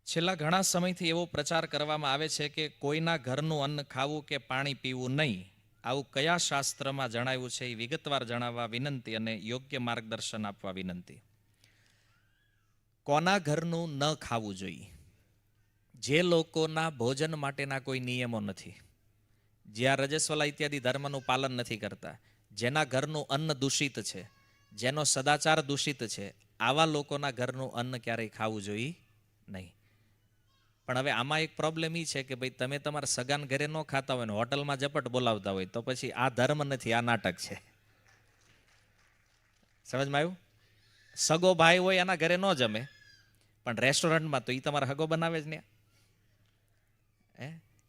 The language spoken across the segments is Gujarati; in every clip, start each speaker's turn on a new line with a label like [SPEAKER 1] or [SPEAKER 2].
[SPEAKER 1] છેલ્લા ઘણા સમયથી એવો પ્રચાર કરવામાં આવે છે કે કોઈના ઘરનું અન્ન ખાવું કે પાણી પીવું નહીં. આવું કયા શાસ્ત્રમાં જણાવ્યું છે એ વિગતવાર જણાવવા વિનંતી અને યોગ્ય માર્ગદર્શન આપવા વિનંતી. કોના ઘરનું ન ખાવું જોઈએ? જે લોકોના ભોજન માટેના કોઈ નિયમો નથી, જ્યાં રજસ્વલા ઇત્યાદિ ધર્મનું પાલન નથી કરતા, જેના ઘરનું અન્ન દૂષિત છે, જેનો સદાચાર દૂષિત છે, આવા લોકોના ઘરનું અન્ન ક્યારેય ખાવું જોઈએ નહીં. પણ હવે આમાં એક પ્રોબ્લેમ એ છે કે ભાઈ તમે તમારા સગાન ઘરે ન ખાતા હોય ને હોટલમાં ઝપટ બોલાવતા હોય તો પછી આ ધર્મ નથી, આ નાટક છે. સમજમાં આવ્યું? સગો ભાઈ હોય એના ઘરે ન જમે, પણ રેસ્ટોરન્ટમાં તો એ તમારા હગો બનાવે જ ને.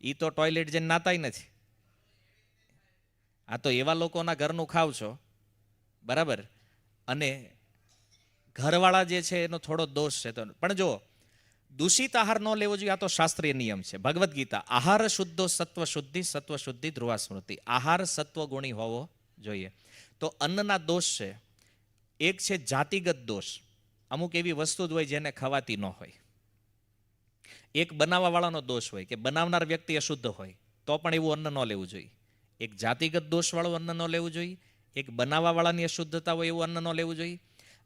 [SPEAKER 1] એ તો ટોયલેટ જઈને નાતાય નથી. આ તો એવા લોકોના ઘરનું ખાવ છો, બરાબર. અને ઘરવાળા જે છે એનો થોડો દોષ છે. તો પણ જો દૂષિત આહાર ન લેવો જોઈએ, આ તો શાસ્ત્રીય નિયમ છે. ભગવદ્ ગીતા, આહાર શુદ્ધો સત્વ શુદ્ધિ ધ્રુવા સ્મૃતિ. આહાર સત્વગુણી હોવો જોઈએ. તો અન્નના દોષ છે. એક છે જાતિગત દોષ, અમુક એવી વસ્તુ જ હોય જેને ખવાતી ન હોય. એક બનાવવાવાળાનો દોષ હોય કે બનાવનાર વ્યક્તિ અશુદ્ધ હોય તો પણ એવું અન્ન ન લેવું જોઈએ. એક જાતિગત દોષવાળું અન્ન ન લેવું જોઈએ, એક બનાવવાવાળાની અશુદ્ધતા હોય એવું અન્ન ન લેવું જોઈએ.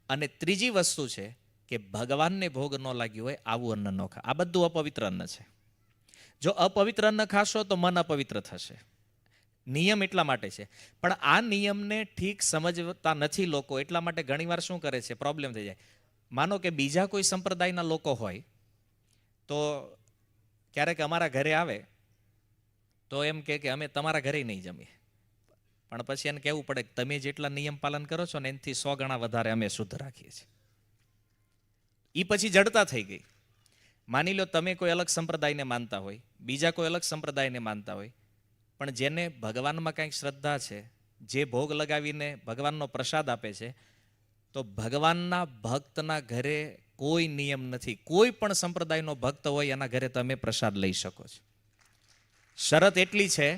[SPEAKER 1] અને ત્રીજી વસ્તુ છે કે ભગવાનને ભોગ ન લાગ્યું હોય આવું અન્ન ન ખા. આ બધું અપવિત્ર અન્ન છે. જો અપવિત્ર અન્ન ખાશો તો મન અપવિત્ર થશે. નિયમ એટલા માટે છે. પણ આ નિયમને ઠીક સમજતા નથી લોકો, એટલા માટે ઘણીવાર શું કરે છે, પ્રોબ્લેમ થઈ જાય. માનો કે બીજા કોઈ સંપ્રદાયના લોકો હોય તો ક્યારેક અમારા ઘરે આવે તો એમ કે અમે તમારા ઘરે નહીં જમીએ, પણ પછી એને કહેવું પડે કે તમે જેટલા નિયમ પાલન કરો છો ને એનાથી 100 ગણા વધારે અમે શુદ્ધ રાખીએ છીએ. એ પછી જડતા થઈ ગઈ. માની લો તમે કોઈ અલગ સંપ્રદાયને માનતા હોય, બીજા કોઈ અલગ સંપ્રદાયને માનતા હોય, પણ જેને ભગવાનમાં કંઈક શ્રદ્ધા છે, જે ભોગ લગાવીને ભગવાનનો પ્રસાદ આપે છે, તો ભગવાનના ભક્તના ઘરે કોઈ નિયમ નથી. કોઈ પણ સંપ્રદાયનો ભક્ત હોય એના ઘરે તમે પ્રસાદ લઈ શકો છો. શરત એટલી છે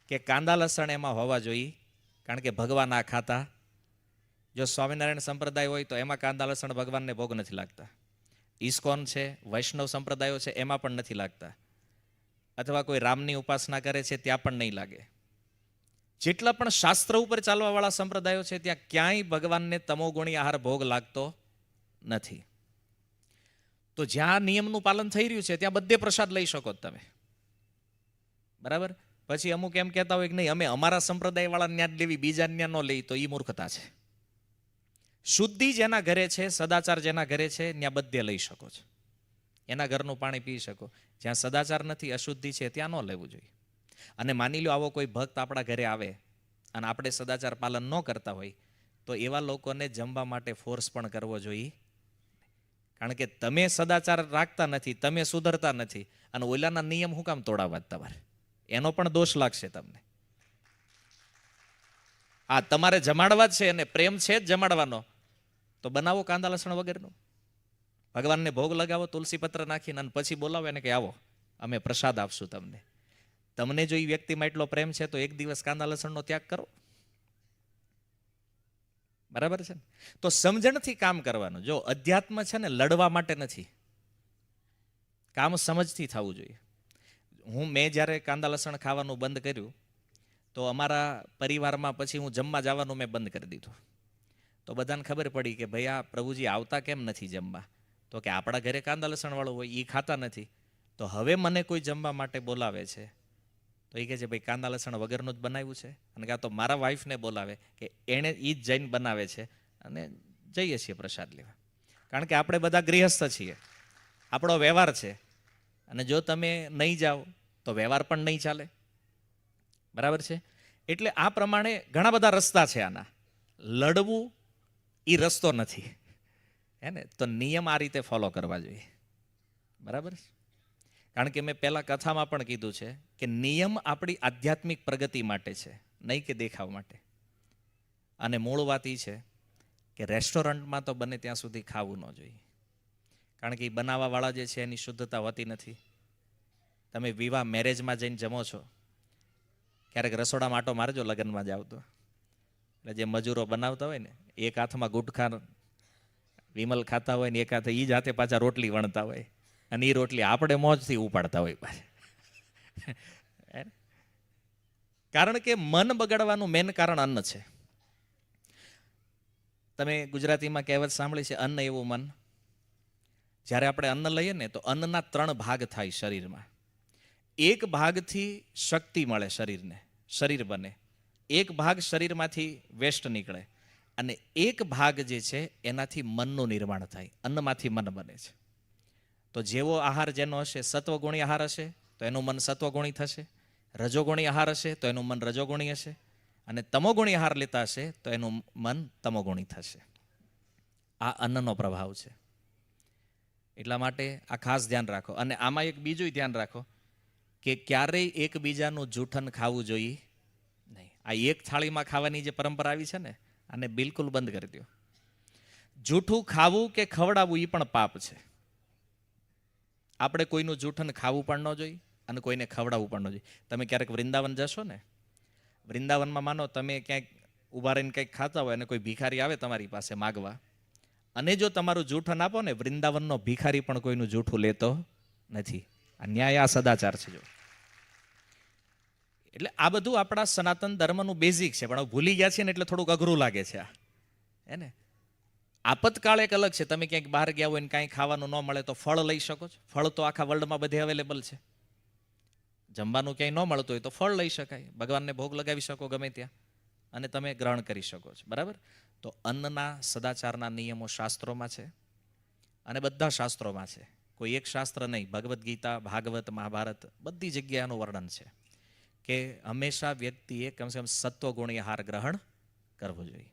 [SPEAKER 1] કે કાંદા લસણ એમાં હોવા જોઈએ, કારણ કે ભગવાન આ ખાતા. જો સ્વામિનારાયણ સંપ્રદાય હોય તો એમાં કાંદા લસણ ભગવાનને ભોગ નથી લાગતા. ઇસ્કોન છે, વૈષ્ણવ સંપ્રદાયો છે, એમાં પણ નથી લાગતા. અથવા કોઈ રામની ઉપાસના કરે છે ત્યાં પણ નહીં લાગે. જેટલા પણ શાસ્ત્ર ઉપર ચાલવાવાળા સંપ્રદાયો છે ત્યાં ક્યાંય ભગવાનને તમોગુણી આહાર ભોગ લાગતો નથી. તો જ્યાં નિયમનું પાલન થઈ રહ્યું છે ત્યાં બધે પ્રસાદ લઈ શકો તમે, બરાબર. પછી અમુક એમ કહેતા હોય કે નહીં અમે અમારા સંપ્રદાયવાળા ન્યા જ લેવી, બીજા ન્યા ન લઈ, તો એ મૂર્ખતા છે. શુદ્ધિ જેના ઘરે છે, સદાચાર જેના ઘરે છે, ત્યાં બધે લઈ શકો છો. એના ઘરનું પાણી પી શકો. જ્યાં સદાચાર નથી, અશુદ્ધિ છે, ત્યાં ન લેવું જોઈએ. અને માની લો આવો કોઈ ભક્ત આપણા ઘરે આવે અને આપણે સદાચાર પાલન ન કરતા હોય તો એવા લોકોને જમવા માટે ફોર્સ પણ કરવો જોઈએ. કારણ કે તમે સદાચાર રાખતા નથી, તમે સુધરતા નથી, અને ઓલાના નિયમ શું કામ તોડાવવા તમારે? એનો પણ દોષ લાગશે તમને. આ તમારે જમાડવા જ છે અને પ્રેમ છે જ જમાડવાનો, તો બનાવો કાંદા લસણ વગરનું, ભગવાનને ભોગ લગાવો તુલસી પત્ર નાખીને, અને પછી બોલાવો એને કે આવો અમે પ્રસાદ આપશું તમને. તમને જો એ વ્યક્તિમાં એટલો પ્રેમ છે તો એક દિવસ કાંદા લસણનો ત્યાગ કરો, બરાબર છે ને? તો સમજણથી કામ કરવાનું. જો અધ્યાત્મ છે ને લડવા માટે નથી, કામ સમજથી થવું જોઈએ. મેં જ્યારે કાંદા લસણ ખાવાનું બંધ કર્યું તો અમારા પરિવારમાં પછી હું જમવા જવાનું મેં બંધ કરી દીધું. તો બધાને ખબર પડી કે ભાઈ આ પ્રભુજી આવતા કેમ નથી જમવા? તો કે આપણા ઘરે કાંદા લસણવાળું હોય એ ખાતા નથી. તો હવે મને કોઈ જમવા માટે બોલાવે છે તો એ કહે છે ભાઈ કાંદા લસણ વગરનું જ બનાવ્યું છે, અને કાં તો મારા વાઈફને બોલાવે કે એણે એ જ જઈને બનાવે છે, અને જઈએ છીએ પ્રસાદ લેવા. કારણ કે આપણે બધા ગૃહસ્થ છીએ, આપણો વ્યવહાર છે, અને જો તમે નહીં જાઓ તો વ્યવહાર પણ નહીં ચાલે, બરાબર છે? એટલે આ પ્રમાણે ઘણા બધા રસ્તા છે આના. લડવું એ રસ્તો નથી, હે ને? તો નિયમ આ રીતે ફોલો કરવા જોઈએ, બરાબર છે? કારણ કે મેં પહેલાં કથામાં પણ કીધું છે કે નિયમ આપણી આધ્યાત્મિક પ્રગતિ માટે છે, નહીં કે દેખાવ માટે. અને મૂળ વાત એ છે કે રેસ્ટોરન્ટમાં તો બને ત્યાં સુધી ખાવું ન જોઈએ, કારણ કે એ બનાવવાવાળા જે છે એની શુદ્ધતા હોતી નથી. તમે વિવાહ મેરેજમાં જઈને જમો છો, ક્યારેક રસોડામાં આટો મારજો લગ્નમાં જાવ તો, એટલે જે મજૂરો બનાવતા હોય ને એક હાથમાં ગુટખા વિમલ ખાતા હોય ને એક હાથે એ જ હાથે પાછા રોટલી વણતા હોય, અને એ રોટલી આપણે મોજથી ઉપાડતા હોય પાછા. કારણ કે મન બગાડવાનું મેન કારણ અન્ન છે. તમે ગુજરાતીમાં કહેવત સાંભળી છે, અન્ન એવું મન. જ્યારે આપણે અન્ન લઈએ ને તો અન્નના 3 ભાગ થાય શરીરમાં. એક ભાગથી શક્તિ મળે શરીરને, શરીર બને. એક ભાગ શરીરમાંથી વેસ્ટ નીકળે અને એક ભાગ જે છે એનાથી મનનું નિર્માણ થાય, અન્નમાંથી મન બને છે. તો જેવો આહાર જેનો હશે, સત્વગુણી આહાર હશે તો એનું મન સત્વગુણી થશે, રજોગુણી આહાર હશે તો એનું મન રજોગુણી હશે, અને તમોગુણી આહાર લેતા હશે તો એનું મન તમોગુણી થશે. આ અન્નનો પ્રભાવ છે. એટલા માટે આ ખાસ ધ્યાન રાખો. અને આમાં એક બીજું ધ્યાન રાખો કે ક્યારેય એકબીજાનું જૂઠન ખાવું જોઈએ નહીં. આ એક થાળીમાં ખાવાની જે પરંપરા આવી છે ને, આને બિલકુલ બંધ કરી દો. જૂઠું ખાવું કે ખવડાવવું એ પણ પાપ છે. આપણે કોઈનું જૂઠન ખાવું પણ ન જોઈએ અને કોઈને ખવડાવવું પણ ન જોઈએ. તમે ક્યારેક વૃંદાવન જશો ને, વૃંદાવનમાં માનો તમે ક્યાંક ઊભા રહીને કંઈક ખાતા હોય અને કોઈ ભિખારી આવે તમારી પાસે માગવા, અને જો તમારું જૂઠન આપો ને, વૃંદાવનનો ભિખારી પણ કોઈનું જૂઠું લેતો નથી. આ ન્યાય, આ સદાચાર છે. જો એટલે આ બધું આપણા સનાતન ધર્મનું બેઝિક છે, પણ ભૂલી ગયા છે ને એટલે થોડુંક અઘરું લાગે છે. હે ને? આપતકાળ એક અલગ છે. તમે ક્યાંક બહાર ગયા હોય ને કાંઈ ખાવાનું ન મળે તો ફળ લઈ શકો છો. ફળ તો આખા વર્લ્ડમાં બધે અવેલેબલ છે. જમવાનું ક્યાંય ન મળતું હોય તો ફળ લઈ શકાય, ભગવાનને ભોગ લગાવી શકો ગમે ત્યાં, અને તમે ગ્રહણ કરી શકો છો. બરાબર? તો અન્નના સદાચારના નિયમો શાસ્ત્રોમાં છે, અને બધા શાસ્ત્રોમાં છે. કોઈ એક શાસ્ત્ર નહીં, ભગવદ્ ગીતા, ભાગવત, મહાભારત, બધી જગ્યાએ વર્ણન છે કે હંમેશા વ્યક્તિએ કમસે કમ સત્વગુણી આહાર ગ્રહણ કરવો જોઈએ.